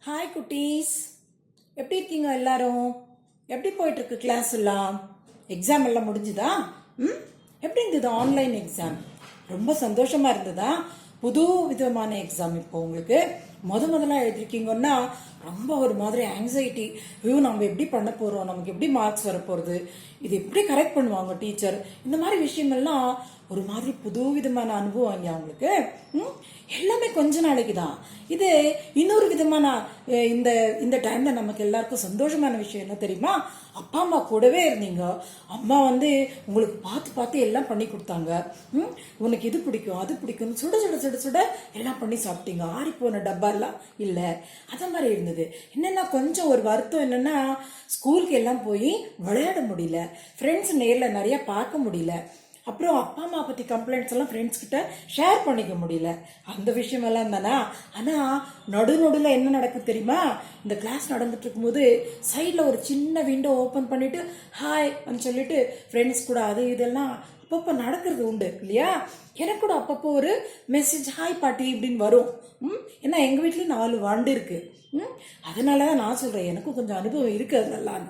Hi குட்டீஸ், எப்படி இருக்கீங்க எல்லாரும்? எப்படி போயிட்டுருக்கு கிளாஸ் எல்லாம்? எக்ஸாம் எல்லாம் முடிஞ்சுதா? எப்படி இருந்தது ஆன்லைன் எக்ஸாம்? ரொம்ப சந்தோஷமா இருந்ததா? புது விதமான எக்ஸாம் இப்போ உங்களுக்கு முதல்ல எழுதிருக்கீங்கன்னா ரொம்ப ஒரு மாதிரி ஆங்ஸைட்டி. ஐயோ, நம்ம எப்படி பண்ண போகிறோம், நமக்கு எப்படி மார்க்ஸ் வரப்போகிறது, இது எப்படி கரெக்ட் பண்ணுவாங்க டீச்சர், இந்த மாதிரி விஷயங்கள்லாம் ஒரு மாதிரி புது விதமான அனுபவம் இல்லையா அவங்களுக்கு? எல்லாமே கொஞ்ச நாளைக்கு தான். இது இன்னொரு விதமான இந்த இந்த டைம்ல நமக்கு எல்லாருக்கும் சந்தோஷமான விஷயம் என்ன தெரியுமா? அப்பா அம்மா கூடவே இருந்தீங்க. அம்மா உங்களுக்கு பார்த்து பார்த்து எல்லாம் பண்ணி கொடுத்தாங்க. உனக்கு இது பிடிக்கும் அது பிடிக்கும்னு சுட சுட சுட சுட எல்லாம் பண்ணி சாப்பிட்டீங்க. ஆறி போன டப்பா எல்லாம் இல்லை. அத மாதிரி இருந்தது. என்னன்னா கொஞ்சம் ஒரு வருத்தம் என்னன்னா, ஸ்கூலுக்கு எல்லாம் போய் விளையாட முடியல, ஃப்ரெண்ட்ஸ் நேரில் நிறைய பார்க்க முடியல, அப்புறம் அப்பா அம்மா பற்றி கம்ப்ளைண்ட்ஸ் எல்லாம் ஃப்ரெண்ட்ஸ் கிட்ட ஷேர் பண்ணிக்க முடியல. அந்த விஷயமெல்லாம் தானே. ஆனால் நடுநடுவில் என்ன நடக்குது தெரியுமா? இந்த கிளாஸ் நடந்துட்டு இருக்கும்போது சைடில் ஒரு சின்ன விண்டோ ஓப்பன் பண்ணிட்டு ஹாய் அப்படின்னு சொல்லிட்டு ஃப்ரெண்ட்ஸ் கூட அது இதெல்லாம் அப்பப்போ நடக்கிறது உண்டு இல்லையா? எனக்கு கூட அப்பப்போ ஒரு மெசேஜ் ஹாய் பாட்டி இப்படின்னு வரும். ஏன்னா எங்கள் வீட்லேயும் 4 வாண்டு இருக்கு. அதனால தான் நான் சொல்கிறேன், எனக்கும் கொஞ்சம் அனுபவம் இருக்குது அதெல்லாம்.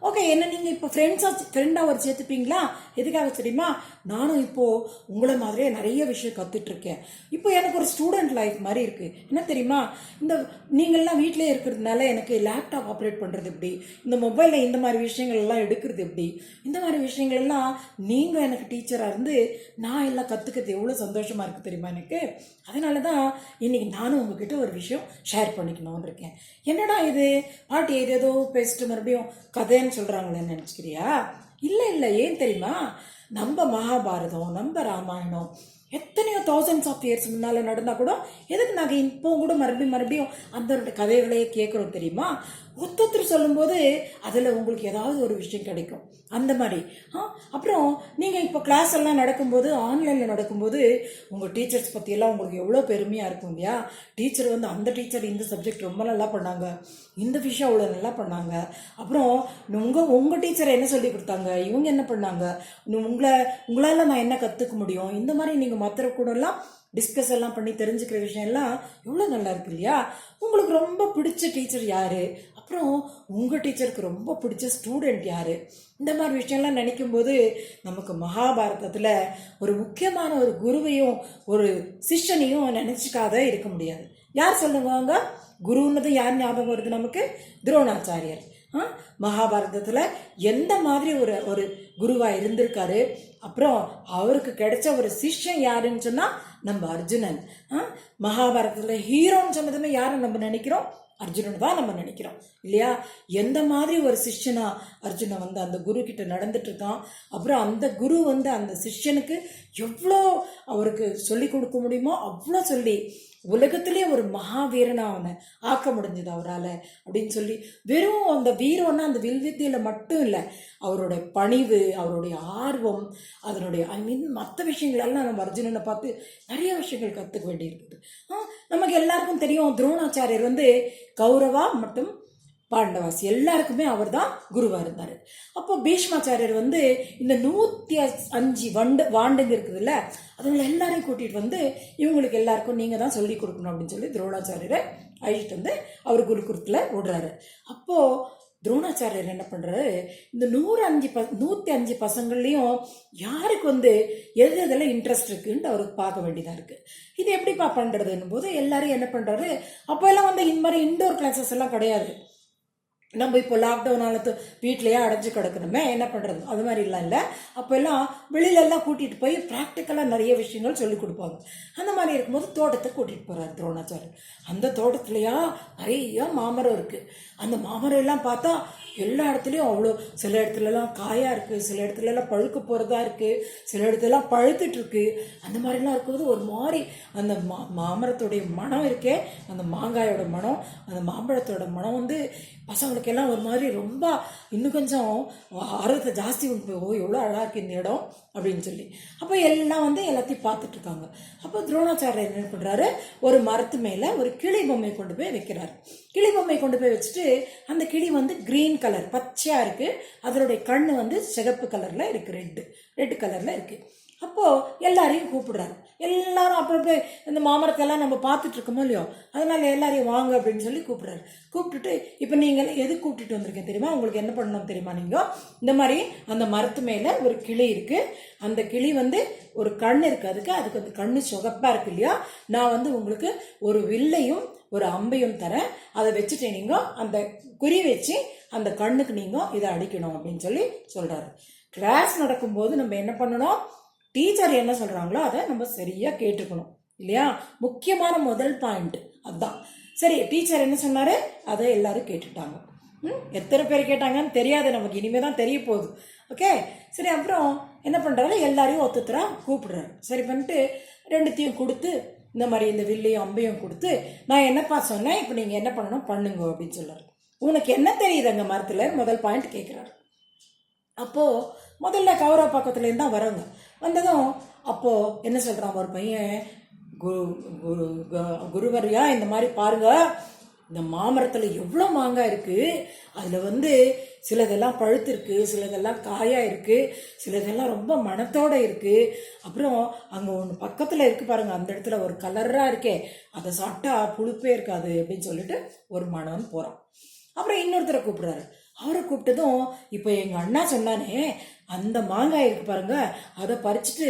ஓகே, என்ன நீங்கள் இப்போ ஃப்ரெண்டாக ஒரு சேர்த்துப்பீங்களா? எதுக்காக தெரியுமா? நானும் இப்போது உங்களை மாதிரியே நிறைய விஷயம் கற்றுட்ருக்கேன். இப்போ எனக்கு ஒரு ஸ்டூடெண்ட் லைஃப் மாதிரி இருக்குது. என்ன தெரியுமா? இந்த நீங்கள்லாம் வீட்டிலே இருக்கிறதுனால எனக்கு லேப்டாப் ஆப்ரேட் பண்ணுறது எப்படி, இந்த மொபைலில் இந்த மாதிரி விஷயங்கள் எல்லாம் எடுக்கிறது எப்படி, இந்த மாதிரி விஷயங்கள் எல்லாம் நீங்கள் எனக்கு டீச்சராக இருந்து நான் எல்லாம் கற்றுக்கிறது எவ்வளோ சந்தோஷமாக இருக்குது தெரியுமா எனக்கு? அதனால தான் இன்னைக்கு நானும் உங்ககிட்ட ஒரு விஷயம் ஷேர் பண்ணிக்கணும்னு இருக்கேன். என்னடா இது பாட்டி ஏதேதோ பேசிட்டு மறுபடியும் கதைன்னு சொல்கிறாங்களேன்னு நினச்சிக்கிறியா? இல்லை, ஏன் தெரியுமா? நம்ம மகாபாரதம், நம்ம ராமாயணம் எத்தனையோ தௌசண்ட்ஸ் ஆஃப் இயர்ஸ் முன்னால் நடந்தால் கூட எதுக்கு நாங்கள் இப்போ கூட மறுபடியும் அந்த கதைகளையே கேட்குறோம் தெரியுமா? ஒருத்தர் சொல்லும்போது அதில் உங்களுக்கு ஏதாவது ஒரு விஷயம் கிடைக்கும். அந்த மாதிரி அப்புறம் நீங்கள் இப்போ கிளாஸ் எல்லாம் நடக்கும்போது, ஆன்லைனில் நடக்கும்போது உங்கள் டீச்சர்ஸ் பற்றியெல்லாம் உங்களுக்கு எவ்வளோ பெருமையாக இருக்கும் இல்லையா? டீச்சர் அந்த டீச்சர் இந்த சப்ஜெக்ட் ரொம்ப நல்லா பண்ணாங்க, இந்த விஷயம் அவ்வளோ நல்லா பண்ணாங்க, அப்புறம் உங்கள் டீச்சர் என்ன சொல்லி கொடுத்தாங்க, இவங்க என்ன பண்ணாங்க, உங்களால் நான் என்ன கற்றுக்க முடியும், இந்த மாதிரி நீங்கள் மற்ற கூடலாம் டிஸ்கஸ் எல்லாம் பண்ணி தெரிஞ்சுக்கிற விஷயம் எல்லாம் எவ்வளோ நல்லா இருக்கு இல்லையா? உங்களுக்கு ரொம்ப பிடிச்ச டீச்சர் யாரு, அப்புறம் உங்கள் டீச்சருக்கு ரொம்ப பிடிச்ச ஸ்டூடெண்ட் யாரு, இந்த மாதிரி விஷயம்லாம் நினைக்கும் போது நமக்கு மகாபாரதத்தில் ஒரு முக்கியமான ஒரு குருவையும் ஒரு சிஷ்யனையும் நினைச்சிக்காத இருக்க முடியாது. யார் சொல்லுவாங்க? குருன்னது யார் ஞாபகம் வருது நமக்கு? துரோணாச்சாரியர். மகாபாரதத்தில் எந்த மாதிரி ஒரு குருவா இருந்திருக்காரு, அப்புறம் அவருக்கு கிடைச்ச ஒரு சிஷ்யன் யாருன்னு சொன்னா நம்ம அர்ஜுனன். மகாபாரதத்தில் ஹீரோன்னு சொன்னதுமே யாரை நம்ம நினைக்கிறோம்? அர்ஜுனன் தான் நம்ம நினைக்கிறோம் இல்லையா? எந்த மாதிரி ஒரு சிஷ்யனா அர்ஜுனன் அந்த குரு கிட்ட நடந்துட்டு இருக்கான். அப்புறம் அந்த குரு அந்த சிஷ்யனுக்கு எவ்வளோ அவருக்கு சொல்லி கொடுக்க முடியுமோ அவ்வளோ சொல்லி உலகத்திலே ஒரு மகாவீரனா அவனை ஆக்க முடிஞ்சது அவரால் அப்படின்னு சொல்லி, வெறும் அந்த வீரம்னா அந்த வில்வித்தியில மட்டும் இல்லை, அவரோட பணிவு, அவருடைய ஆர்வம், அதனுடைய மற்ற விஷயங்கள் எல்லாம் நம்ம அர்ஜுனனை பார்த்து நிறைய விஷயங்கள் கற்றுக்க வேண்டி இருக்குது. நமக்கு எல்லாருக்கும் தெரியும், துரோணாச்சாரியர் கௌரவா மற்றும் பாண்டவாஸ் எல்லாருக்குமே அவர் தான் குருவா இருந்தார். அப்போ பீஷ்மாச்சாரியர் இந்த 105 வாண்டுங்க இருக்குதுல்ல, அதுங்களை எல்லாரையும் கூட்டிட்டு இவங்களுக்கு எல்லாருக்கும் நீங்க தான் சொல்லி கொடுக்கணும் அப்படின்னு சொல்லி துரோணாச்சாரியரை அழிச்சிட்டு அவர் குருகுலத்துல விடுறாரு. அப்போ துரோணாச்சாரியர் என்ன பண்றாரு, இந்த 105 பசங்கள்லயும் யாருக்கு எதெல்லாம் இன்ட்ரெஸ்ட் இருக்குன்னு அவருக்கு பார்க்க வேண்டியதா இருக்கு. இது எப்படிப்பா பண்றதுன்னு போது எல்லாரும் என்ன பண்றாரு, அப்போ எல்லாம் இந்த மாதிரி இன்டோர் கிளாஸஸ் எல்லாம் கிடையாது. நம்ம இப்போ லாக்டவுனால வீட்லேயே அடைஞ்சு கிடக்கணுமே, என்ன பண்ணுறது, அது மாதிரிலாம் இல்லை. அப்போ எல்லாம் வெளியிலெல்லாம் கூட்டிகிட்டு போய் ப்ராக்டிக்கலாக நிறைய விஷயங்கள் சொல்லி கொடுப்பாங்க. அந்த மாதிரி இருக்கும்போது தோட்டத்தை கூட்டிகிட்டு போகிறார் துரோணாச்சாரியர். அந்த தோட்டத்துலையா நிறைய மாமரம் இருக்குது. அந்த மாமரம் எல்லாம் பார்த்தா எல்லா இடத்துலையும் அவ்வளோ, சில இடத்துலலாம் காயாக இருக்குது, சில இடத்துலலாம் பழுக்க போகிறதா இருக்குது, சில இடத்துலலாம் பழுத்துட்டு இருக்கு. அந்த மாதிரிலாம் இருக்கும்போது ஒரு மாதிரி அந்த மாமரத்துடைய மனம் இருக்கே, அந்த மாங்காயோட மனம், அந்த மாம்பழத்தோட மனம் பசங்களுக்கெல்லாம் ஒரு மாதிரி ரொம்ப இன்னும் கொஞ்சம் ஆர்வத்தை ஜாஸ்தி ஓ எவ்வளோ அழகாக இருக்குது இந்த இடம் அப்படின்னு சொல்லி. அப்போ எல்லாம் எல்லாத்தையும் பார்த்துட்டு இருக்காங்க. அப்போ துரோணாச்சாரியர் என்ன பண்ணுறாரு, ஒரு மரத்து மேலே ஒரு கிளி பொம்மை கொண்டு போய் வைக்கிறாரு. கிளி பொம்மை கொண்டு போய் வச்சுட்டு அந்த கிளி கிரீன் கலர் பச்சையாக இருக்குது, அதனுடைய கண்ணு சிகப்பு கலரில் இருக்குது, ரெட் கலரில் இருக்குது. அப்போது எல்லாரையும் கூப்பிடுறாரு. எல்லாரும் அப்புறம் போய் இந்த மாமரத்தெல்லாம் நம்ம பார்த்துட்டு இருக்கோமோ இல்லையோ, அதனால எல்லாரையும் வாங்க அப்படின்னு சொல்லி கூப்பிடுறாரு. கூப்பிட்டுட்டு இப்போ நீங்கள் எது கூப்பிட்டுட்டு வந்திருக்கேன் தெரியுமா, உங்களுக்கு என்ன பண்ணணும் தெரியுமா, நீங்கள் இந்த மாதிரி அந்த மரத்து மேலே ஒரு கிளி இருக்குது, அந்த கிளி ஒரு கண் இருக்குது, அதுக்கு அந்த கண்ணு சொகப்பாக இருக்கு இல்லையா, நான் உங்களுக்கு ஒரு வில்லையும் ஒரு அம்பையும் தரேன், அதை வச்சுட்டு நீங்கள் அந்த குறி வச்சு அந்த கண்ணுக்கு நீங்கள் இதை அடிக்கணும் அப்படின்னு சொல்லி சொல்கிறாரு. கிளாஸ் நடக்கும்போது நம்ம என்ன பண்ணணும், டீச்சர் என்ன சொல்கிறாங்களோ அதை நம்ம சரியாக கேட்டுக்கணும் இல்லையா, முக்கியமான முதல் பாயிண்ட் அதுதான். சரி, டீச்சர் என்ன சொன்னார் அதை எல்லாரும் கேட்டுட்டாங்க. எத்தனை பேர் கேட்டாங்கன்னு தெரியாது, நமக்கு இனிமே தான் தெரிய போகுது. ஓகே, சரி, அப்புறம் என்ன பண்ணுறாரு, எல்லாரையும் ஒத்துத்தராக கூப்பிடுறாரு. சரி பண்ணிட்டு ரெண்டுத்தையும் கொடுத்து இந்த மாதிரி இந்த வில்லையும் அம்பையும் கொடுத்து, நான் என்னப்பா சொன்னேன், இப்போ நீங்கள் என்ன பண்ணணும் பண்ணுங்க அப்படின்னு சொல்கிறார். உனக்கு என்ன தெரியுது அங்கே மரத்தில், முதல் பாயிண்ட் கேட்குறாரு. அப்போது முதல்ல கௌரவ பக்கத்துலேருந்து தான் வராங்க. வந்ததும் அப்போது என்ன சொல்கிறான் ஒரு பையன், குருவரியா இந்த மாதிரி பாருங்க, இந்த மாமரத்தில் எவ்வளோ மாங்காய் இருக்குது, அதில் சிலதெல்லாம் பழுத்திருக்கு, சிலதெல்லாம் காயாக இருக்குது, சிலதெல்லாம் ரொம்ப மணத்தோடு இருக்குது, அப்புறம் அங்கே ஒன்று பக்கத்தில் இருக்குது பாருங்கள், அந்த இடத்துல ஒரு கலராக இருக்கே, அதை சாப்பிட்டா புளிப்பே இருக்காது அப்படின்னு சொல்லிட்டு ஒரு மணம்னு போகிறான். அப்புறம் இன்னொருத்தரை கூப்பிட்றாரு. அவரை கூப்பிட்டதும் இப்போ எங்கள் அண்ணா சொன்னானே அந்த மாங்காய் இருக்கு பாருங்க, அதை பறிச்சுட்டு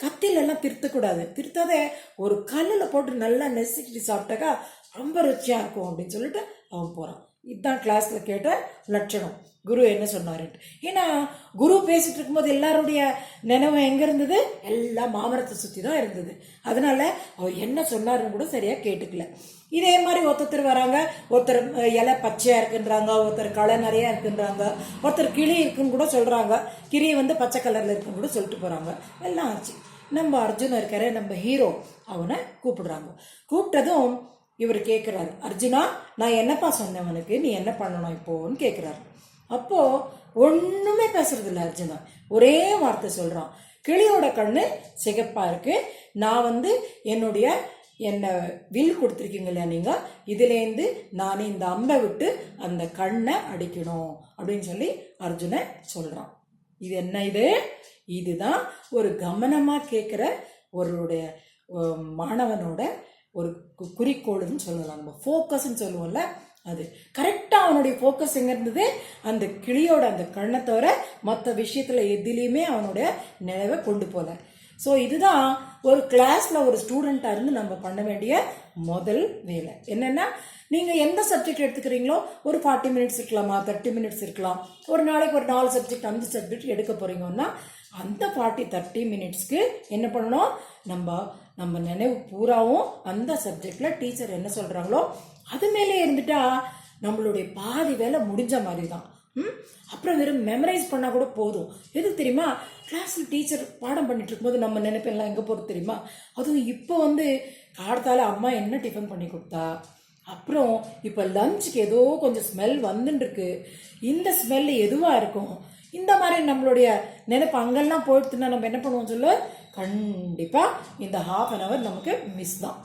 கத்திலெல்லாம் திருத்தக்கூடாது, திருத்தாதே ஒரு கல்லில் போட்டு நல்லா நெசுக்கிட்டு சாப்பிட்டாக்கா ரொம்ப ருச்சியாக இருக்கும் அப்படின்னு சொல்லிட்டு அவன் போகிறான். இதுதான் கிளாஸில் கேட்ட லட்சணம், குரு என்ன சொன்னாருன்ட்டு. ஏன்னா குரு பேசிட்டு இருக்கும்போது எல்லாருடைய நினைவு எங்கே இருந்தது, எல்லாம் மாமரத்தை சுற்றி தான் இருந்தது. அதனால அவர் என்ன சொன்னாருன்னு கூட சரியாக கேட்டுக்கல. இதே மாதிரி ஒருத்தர் வராங்க, ஒருத்தர் இலை பச்சையாக இருக்குன்றாங்க, ஒருத்தர் களை நிறையா இருக்குன்றாங்க, ஒருத்தர் கிளி இருக்குன்னு கூட சொல்கிறாங்க, கிளி பச்சை கலரில் இருக்குன்னு கூட சொல்லிட்டு போகிறாங்க. எல்லாம் ஆச்சு. நம்ம அர்ஜுன் இருக்காரு, நம்ம ஹீரோ, அவனை கூப்பிடுறாங்க. கூப்பிட்டதும் இவர் கேட்குறாரு, அர்ஜுனா நான் என்னப்பா சொன்னேன் உனக்கு, நீ என்ன பண்ணணும் இப்போன்னு கேட்குறாரு. அப்போது ஒன்றுமே பேசுறதில்ல அர்ஜுனா, ஒரே வார்த்தை சொல்கிறான், கிளியோட கண்ணு சிகப்பாக இருக்குது, நான் என்னை வில் கொடுத்துருக்கீங்க இல்லையா நீங்கள், இதுலேருந்து நானே இந்த அம்பை விட்டு அந்த கண்ணை அடிக்கணும் அப்படின்னு சொல்லி அர்ஜுனை சொல்கிறான். இது என்ன, இதுதான் ஒரு கவனமாக கேட்குற ஒருடைய மாணவனோட ஒரு குறிக்கோள்னு சொல்லலாம், நம்ம ஃபோக்கஸ்ன்னு சொல்லுவோம்ல, அது கரெக்டாக அவனுடைய ஃபோக்கஸ் எங்கே இருந்தது, அந்த கிளியோட அந்த கண்ணை தவிர மற்ற விஷயத்தில் எதுலேயுமே அவனுடைய நினைவை கொண்டு போகல. ஸோ இதுதான் ஒரு கிளாஸில் ஒரு ஸ்டூடெண்ட்டாக இருந்து நம்ம பண்ண வேண்டிய முதல் வேலை. என்னென்னா, நீங்கள் எந்த சப்ஜெக்ட் எடுத்துக்கிறீங்களோ ஒரு 40 மினிட்ஸ் இருக்கலாமா, 30 மினிட்ஸ் இருக்கலாம், ஒரு நாளைக்கு ஒரு 4 சப்ஜெக்ட் 5 சப்ஜெக்ட் எடுக்க போகிறீங்கன்னா அந்த 40-30 மினிட்ஸ்க்கு என்ன பண்ணணும், நம்ம நினைவு பூராவும் அந்த சப்ஜெக்டில் டீச்சர் என்ன சொல்கிறாங்களோ அது மேலே இருந்துட்டா நம்மளுடைய பாதி வேலை முடிஞ்ச மாதிரி தான். அப்புறம் வெறும் மெமரைஸ் பண்ணால் கூட போதும். எது தெரியுமா, கிளாஸில் டீச்சர் பாடம் பண்ணிட்டு இருக்கும்போது நம்ம நினைப்பெல்லாம் எங்கே போகிறது தெரியுமா, அதுவும் இப்போ காலத்தால் அம்மா என்ன டிஃபன் பண்ணி கொடுத்தா, அப்புறம் இப்போ லஞ்சுக்கு ஏதோ கொஞ்சம் ஸ்மெல் வந்துட்டுருக்கு, இந்த ஸ்மெல் எதுவாக இருக்கும், இந்த மாதிரி நம்மளுடைய நினைப்பு அங்கெல்லாம் போயிடுத்துன்னா நம்ம என்ன பண்ணுவோம் சொல்ல, கண்டிப்பாக இந்த ½ an hour நமக்கு மிஸ் தான்.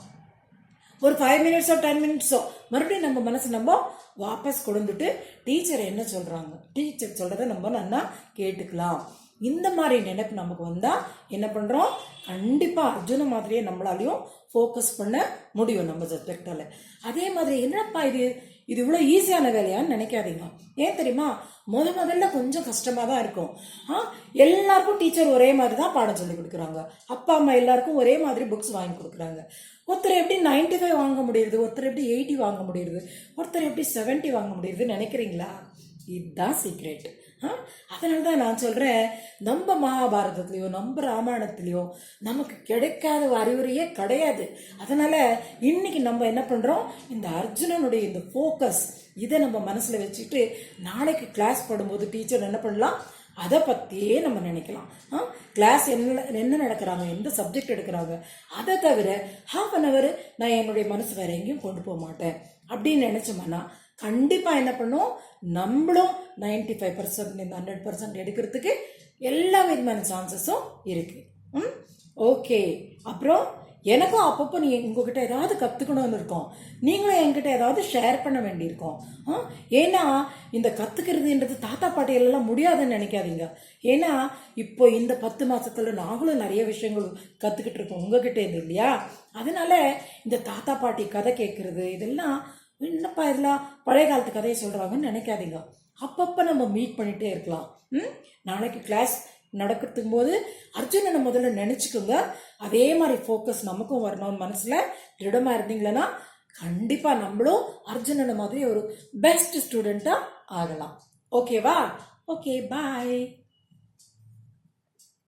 ஒரு 5 மினிட்ஸோ 10 மினிட்ஸோ மறுபடியும் நம்ம மனசு நம்ம வாபஸ் கொடுத்துட்டு டீச்சர் என்ன சொல்கிறாங்க, டீச்சர் சொல்கிறத நம்ம நல்லா கேட்டுக்கலாம். இந்த மாதிரி நினைப்பு நமக்கு வந்தால் என்ன பண்ணுறோம், கண்டிப்பாக அர்ஜுன மாதிரியே நம்மளாலையும் ஃபோக்கஸ் பண்ண முடியும் நம்ம சப்ஜெக்டால். அதே மாதிரி என்னப்பா இது இவ்வளோ ஈஸியான வேலையான்னு நினைக்காதீங்க. ஏன் தெரியுமா, முதல்ல கொஞ்சம் கஷ்டமாக தான் இருக்கும். எல்லாருக்கும் டீச்சர் ஒரே மாதிரி தான் பாடம் சொல்லி கொடுக்குறாங்க, அப்பா அம்மா எல்லாருக்கும் ஒரே மாதிரி புக்ஸ் வாங்கி கொடுக்குறாங்க. ஒருத்தர் எப்படி 95 வாங்க முடியுது, ஒருத்தர் எப்படி 80 வாங்க முடியுது, ஒருத்தர் எப்படி 70 வாங்க முடியுதுன்னு நினைக்கிறீங்களா? இதுதான் சீக்ரெட். அதனால தான் நான் சொல்கிறேன், நம்ம மகாபாரதத்துலேயோ நம்ம ராமாயணத்துலேயோ நமக்கு கிடைக்காத அறிவுரையே கிடையாது. அதனால் இன்றைக்கி நம்ம என்ன பண்ணுறோம், இந்த அர்ஜுனனுடைய இந்த ஃபோக்கஸ் இதை நம்ம மனசில் வச்சுக்கிட்டு நாளைக்கு கிளாஸ் படும்போது டீச்சர் என்ன பண்ணலாம், அதை பற்றியே நம்ம நினைக்கலாம். கிளாஸ் என்ன நடக்கிறாங்க, எந்த சப்ஜெக்ட் எடுக்கிறாங்க, அதை தவிர ½ an hour நான் என்னுடைய மனசு வேறு எங்கேயும் கொண்டு போக மாட்டேன் அப்படின்னு நினச்சோம்னா கண்டிப்பாக என்ன பண்ணும், நம்மளும் 95% இந்த 100% எடுக்கிறதுக்கு எல்லா விதமான சான்சஸும் இருக்குது. ஓகே, அப்புறம் எனக்கும் அப்பப்போ நீ உங்ககிட்ட ஏதாவது கற்றுக்கணும்னு இருக்கும், நீங்களும் என்கிட்ட ஏதாவது ஷேர் பண்ண வேண்டியிருக்கும். ஏன்னா இந்த கற்றுக்கிறதுன்றது தாத்தா பாட்டியெல்லாம் முடியாதுன்னு நினைக்காதீங்க. ஏன்னா இப்போ இந்த 10 மாசத்துல நாங்களும் நிறைய விஷயங்கள் கற்றுக்கிட்டு இருக்கோம் உங்ககிட்ட இருந்து இல்லையா. அதனால இந்த தாத்தா பாட்டி கதை கேட்கறது இதெல்லாம் என்னப்பா இதெல்லாம் பழைய காலத்து கதையை சொல்கிறாங்கன்னு நினைக்காதீங்க. அப்பப்போ நம்ம மீட் பண்ணிகிட்டே இருக்கலாம். நாளைக்கு கிளாஸ் நடக்கிறதுக்கும் போது அர்ஜுனனை முதல்ல நினச்சிக்கோங்க. அதே மாதிரி ஃபோக்கஸ் நமக்கும் வரணும்னு மனசில் திருடமாக இருந்தீங்களன்னா கண்டிப்பாக நம்மளும் அர்ஜுனனை மாதிரி ஒரு பெஸ்ட் ஸ்டூடெண்ட்டாக ஆகலாம். ஓகேவா? ஓகே, பாய்.